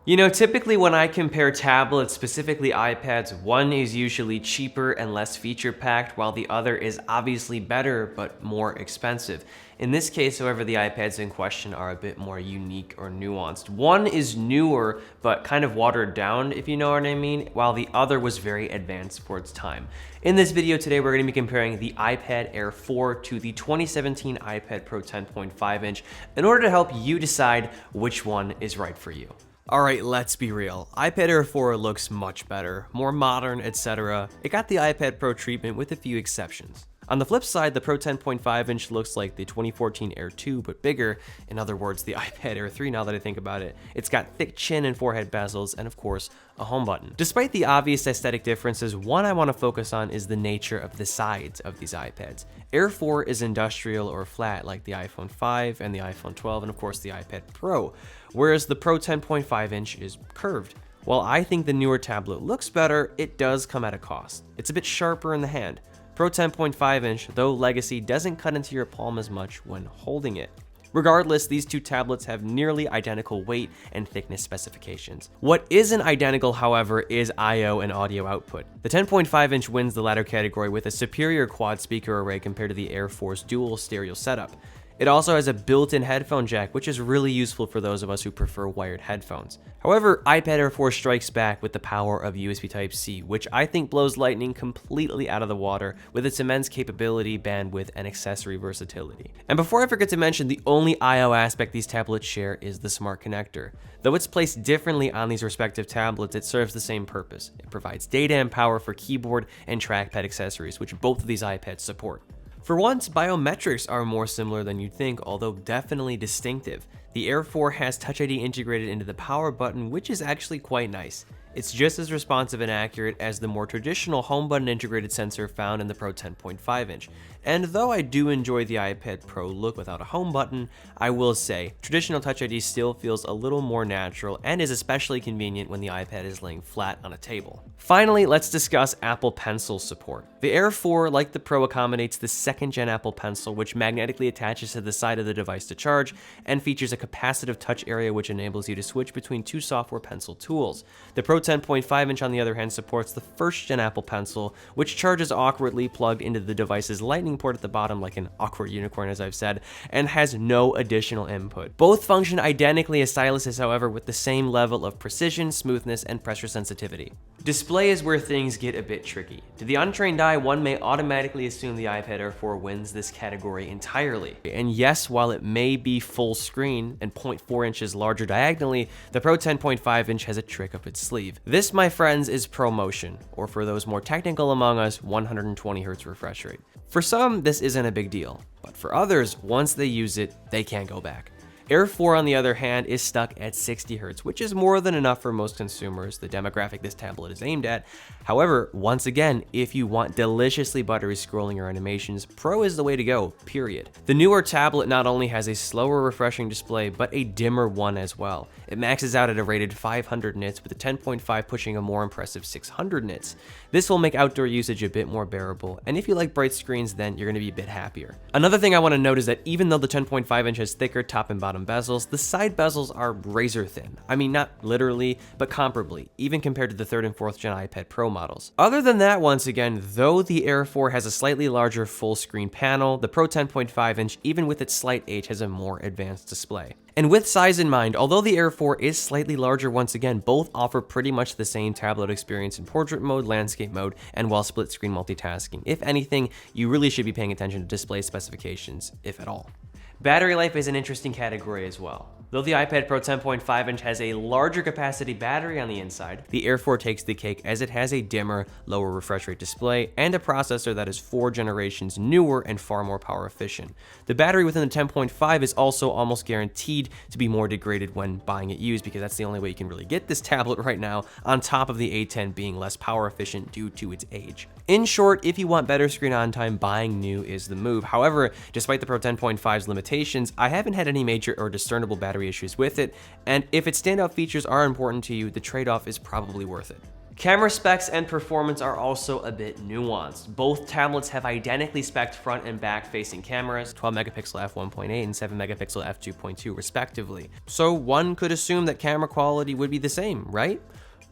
You know, typically when I compare tablets, specifically iPads, one is usually cheaper and less feature-packed, while the other is obviously better but more expensive. In this case, however, the iPads in question are a bit more unique or nuanced. One is newer, but kind of watered down, if you know what I mean, while the other was very advanced for its time. In this video today, we're going to be comparing the iPad Air 4 to the 2017 iPad Pro 10.5 inch in order to help you decide which one is right for you. Alright, let's be real. iPad Air 4 looks much better, more modern, etc. It got the iPad Pro treatment with a few exceptions. On the flip side, the Pro 10.5 inch looks like the 2014 Air 2, but bigger. In other words, the iPad Air 3 now that I think about it. It's got thick chin and forehead bezels, and of course, a home button. Despite the obvious aesthetic differences, one I want to focus on is the nature of the sides of these iPads. Air 4 is industrial or flat like the iPhone 5 and the iPhone 12 and of course the iPad Pro, whereas the Pro 10.5 inch is curved. While I think the newer tablet looks better, it does come at a cost. It's a bit sharper in the hand. Pro 10.5 inch, though legacy, doesn't cut into your palm as much when holding it. Regardless, these two tablets have nearly identical weight and thickness specifications. What isn't identical, however, is I/O and audio output. The 10.5 inch wins the latter category with a superior quad speaker array compared to the Air 4's dual stereo setup. It also has a built-in headphone jack, which is really useful for those of us who prefer wired headphones. However, iPad Air 4 strikes back with the power of USB Type-C, which I think blows Lightning completely out of the water with its immense capability, bandwidth, and accessory versatility. And before I forget to mention, the only I/O aspect these tablets share is the smart connector. Though it's placed differently on these respective tablets, it serves the same purpose. It provides data and power for keyboard and trackpad accessories, which both of these iPads support. For once, biometrics are more similar than you'd think, although definitely distinctive. The Air 4 has Touch ID integrated into the power button, which is actually quite nice. It's just as responsive and accurate as the more traditional home button integrated sensor found in the Pro 10.5 inch. And though I do enjoy the iPad Pro look without a home button, I will say, traditional Touch ID still feels a little more natural and is especially convenient when the iPad is laying flat on a table. Finally, let's discuss Apple Pencil support. The Air 4, like the Pro, accommodates the second-gen Apple Pencil, which magnetically attaches to the side of the device to charge, and features a capacitive touch area which enables you to switch between two software pencil tools. The Pro 10.5 inch, on the other hand, supports the first-gen Apple Pencil, which charges awkwardly plugged into the device's Lightning port at the bottom like an awkward unicorn, as I've said, and has no additional input. Both function identically as styluses, however, with the same level of precision, smoothness, and pressure sensitivity. Display is where things get a bit tricky. To the untrained eye, one may automatically assume the iPad Air 4 wins this category entirely. And yes, while it may be full screen and 0.4 inches larger diagonally, the Pro 10.5 inch has a trick up its sleeve. This, my friends, is ProMotion, or for those more technical among us, 120 Hz refresh rate. For some, this isn't a big deal, but for others, once they use it, they can't go back. Air 4, on the other hand, is stuck at 60 Hz, which is more than enough for most consumers, the demographic this tablet is aimed at. However, once again, if you want deliciously buttery scrolling or animations, Pro is the way to go, period. The newer tablet not only has a slower refreshing display, but a dimmer one as well. It maxes out at a rated 500 nits, with the 10.5 pushing a more impressive 600 nits. This will make outdoor usage a bit more bearable, and if you like bright screens, then you're going to be a bit happier. Another thing I want to note is that even though the 10.5 inch has thicker top and bottom bezels, the side bezels are razor thin. I mean, not literally, but comparably, even compared to the 3rd and 4th gen iPad Pro models. Other than that, once again, though the Air 4 has a slightly larger full screen panel, the Pro 10.5 inch, even with its slight age, has a more advanced display. And with size in mind, although the Air 4 is slightly larger, once again, both offer pretty much the same tablet experience in portrait mode, landscape mode, and while split screen multitasking. If anything, you really should be paying attention to display specifications, if at all. Battery life is an interesting category as well. Though the iPad Pro 10.5 inch has a larger capacity battery on the inside, the Air 4 takes the cake as it has a dimmer, lower refresh rate display and a processor that is 4 generations newer and far more power efficient. The battery within the 10.5 is also almost guaranteed to be more degraded when buying it used, because that's the only way you can really get this tablet right now, on top of the A10 being less power efficient due to its age. In short, if you want better screen on time, buying new is the move. However, despite the Pro 10.5's limitations, I haven't had any major or discernible battery issues with it, and if its standout features are important to you, the trade-off is probably worth it. Camera specs and performance are also a bit nuanced. Both tablets have identically spec'd front and back facing cameras, 12 megapixel f1.8 and 7 megapixel f2.2 respectively. So one could assume that camera quality would be the same, right?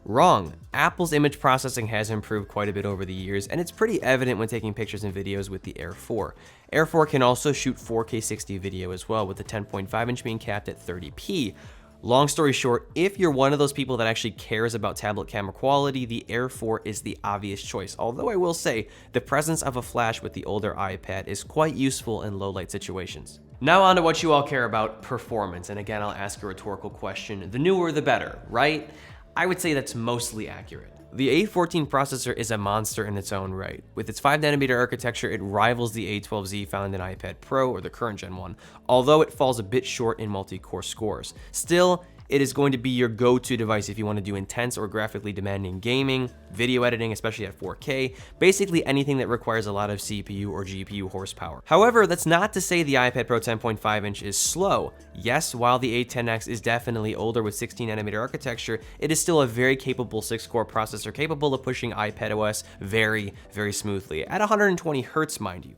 Wrong. Apple's image processing has improved quite a bit over the years, and it's pretty evident when taking pictures and videos with the Air 4. Air 4 can also shoot 4K 60 video as well, with the 10.5-inch being capped at 30p. Long story short, if you're one of those people that actually cares about tablet camera quality, the Air 4 is the obvious choice. Although I will say, the presence of a flash with the older iPad is quite useful in low light situations. Now on to what you all care about, performance. And again, I'll ask a rhetorical question. The newer the better, right? I would say that's mostly accurate. The A14 processor is a monster in its own right. With its 5nm architecture, it rivals the A12Z found in iPad Pro or the current Gen 1, although it falls a bit short in multi-core scores. Still, it is going to be your go-to device if you want to do intense or graphically demanding gaming, video editing, especially at 4K, basically anything that requires a lot of CPU or GPU horsepower. However, that's not to say the iPad Pro 10.5-inch is slow. Yes, while the A10X is definitely older with 16nm architecture, it is still a very capable 6-core processor capable of pushing iPadOS very, very smoothly, at 120 Hz, mind you.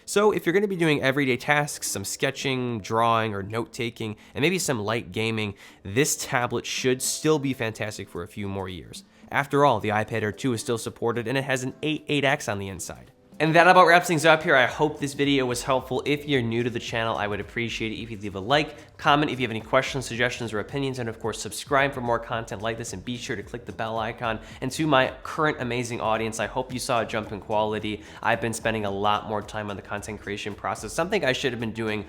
So if you're going to be doing everyday tasks, some sketching, drawing, or note-taking, and maybe some light gaming, this tablet should still be fantastic for a few more years. After all, the iPad Air 2 is still supported, and it has an 8.8x on the inside. And that about wraps things up here. I hope this video was helpful. If you're new to the channel, I would appreciate it if you leave a like, comment if you have any questions, suggestions, or opinions, and of course, subscribe for more content like this, and be sure to click the bell icon. And to my current amazing audience, I hope you saw a jump in quality. I've been spending a lot more time on the content creation process, something I should have been doing,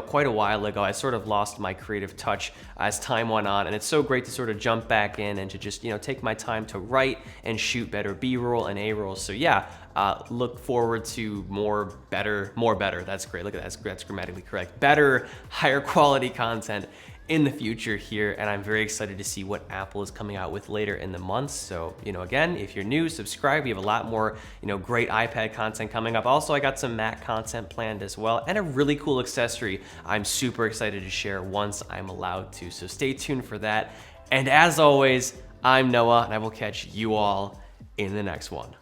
quite a while ago. I sort of lost my creative touch as time went on, and it's so great to sort of jump back in and to just, take my time to write and shoot better B-roll and A-rolls. So yeah, look forward to more better, that's great, look at that, that's grammatically correct, better, higher quality content in the future here, and I'm very excited to see what Apple is coming out with later in the month. So, again, if you're new, subscribe. We have a lot more, great iPad content coming up. Also, I got some Mac content planned as well, and a really cool accessory I'm super excited to share once I'm allowed to. So stay tuned for that. And as always, I'm Noah, and I will catch you all in the next one.